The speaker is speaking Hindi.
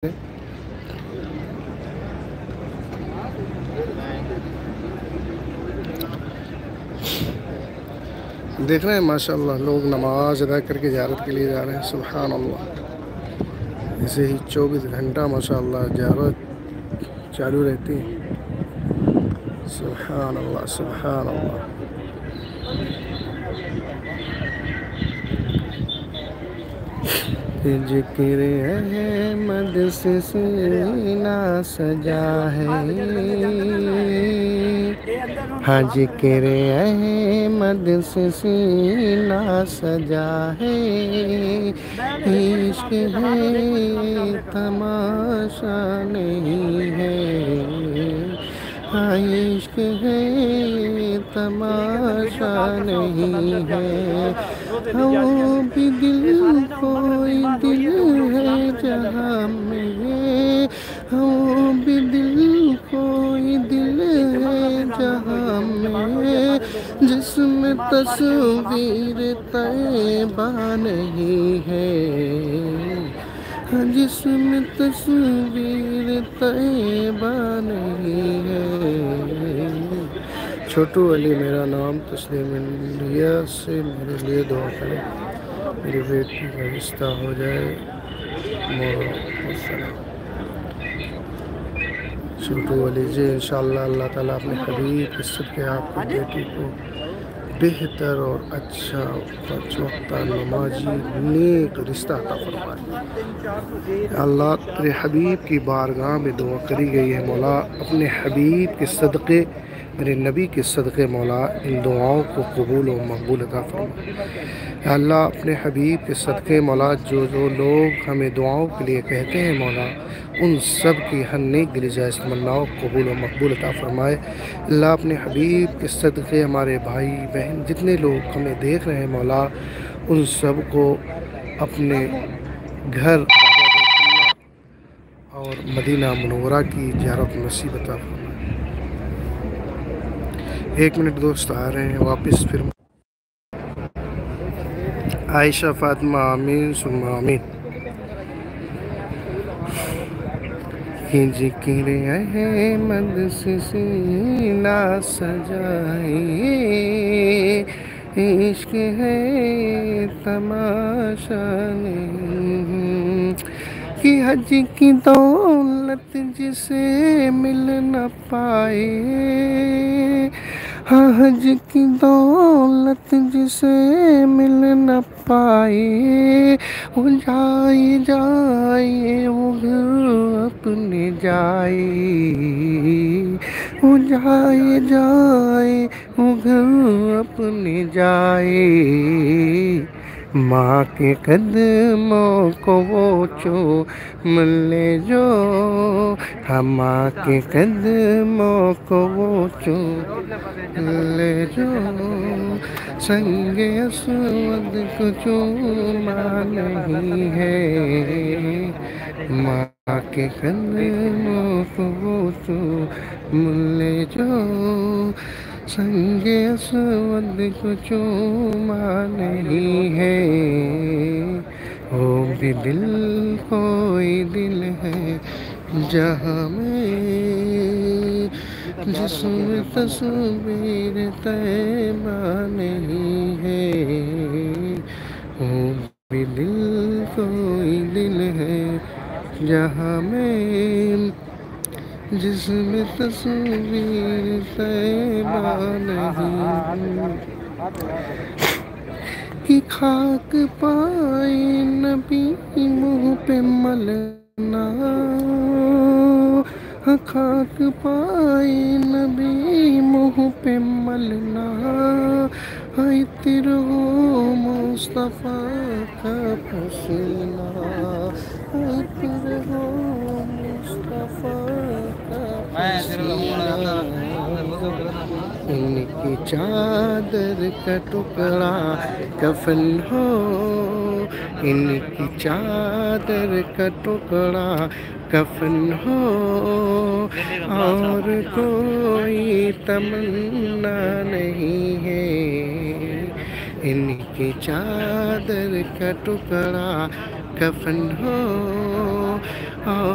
देख रहे हैं माशाल्लाह लोग नमाज अदा करके ज़ियारत के लिए जा रहे हैं। सुभान अल्लाह, ऐसे ही 24 घंटा माशाल्लाह ज़ियारत चालू रहती है। सुभान अल्लाह सुभान अल्लाह। जिक्र अहमद से सीना सजा है, हाँ जिक्र अहमद से सीना सजा है। इश्क है तमाशा नहीं है, हाँ इश्क है तमाशा नहीं है। वो भी दिल कोई दिल है जहाँ में, वो भी दिल कोई दिल है जहाँ में, जिसमें तस्वीर तैबा नहीं है, जिसमें तस्वीर तैबा नहीं है। छोटू अली मेरा नाम, तस्लीम इंडिया से मेरे लिए दुआ करें, मेरी बेटी का रिश्ता हो जाए। छोटू अली जी इंशाअल्लाह अल्लाह ताला अपने हबीब की सदके आपकी बेटी को बेहतर और अच्छा पाँचवक्ता नमाजी नेक रिश्ता अता फरमाए। अल्लाह तेरे हबीब की बारगाह में दुआ करी गई है मौला, अपने हबीब के सदक़े मेरे नबी के सदक़े मौला इन दुआओं को कबूल और मकबूल अता फरमा। अल्लाह अपने हबीब के सदक़े मौला जो लोग हमें दुआओं के लिए कहते हैं मौला, उन सब की हर नेक दिल जायज़ तमन्नाओं कबूल और मकबूल अता फरमाए। अल्लाह अपने हबीब के सदक़े हमारे भाई बहन जितने लोग हमें देख रहे हैं मौला, उन सब को अपने घर और मदीना मुनव्वरा की ज़ियारत नसीब अता फरमाए। 1 मिनट दोस्त आ रहे हैं वापस। फिर आयशा फातिमा आमीन सुम्मा आमीन। जिक्र अहमद से सीना सजाए, इश्क है तमाशा नहीं, कि हज की दौलत जिसे मिल न पाए, हाँ हज की दौलत जिसे मिल न पाए, वो जाए जाए वो घर अपने जाए, वो जाए जाए वो घर अपने जाए। माँ के कदमों को वो चूम ले जो, हाँ माँ के कदमों को वो चूम ले जो, संगे अस्वद को चूमा नहीं है, माँ के कदमों को वो चूम ले जो, संगे अस्वद को चूमा नहीं है। वो भी दिल कोई दिल है जहाँ में, जिसमें तस्वीर तैबा नहीं है, वो भी दिल कोई दिल है जहाँ में, जिसमें तस्वीर तैबा नहीं, कि खाक पाए नबी मुँह पे मलना, खाक पाए नबी मुँह पे मलना, इत्र हो मुस्तफ़ा का पसीना, इत्र हो मुस्तफ़ा का पसीना, इनकी चादर का टुकड़ा कफन हो, इनकी चादर का टुकड़ा कफन हो, और कोई तमन्ना नहीं है, इनकी चादर का टुकड़ा कफन हो, हाँ।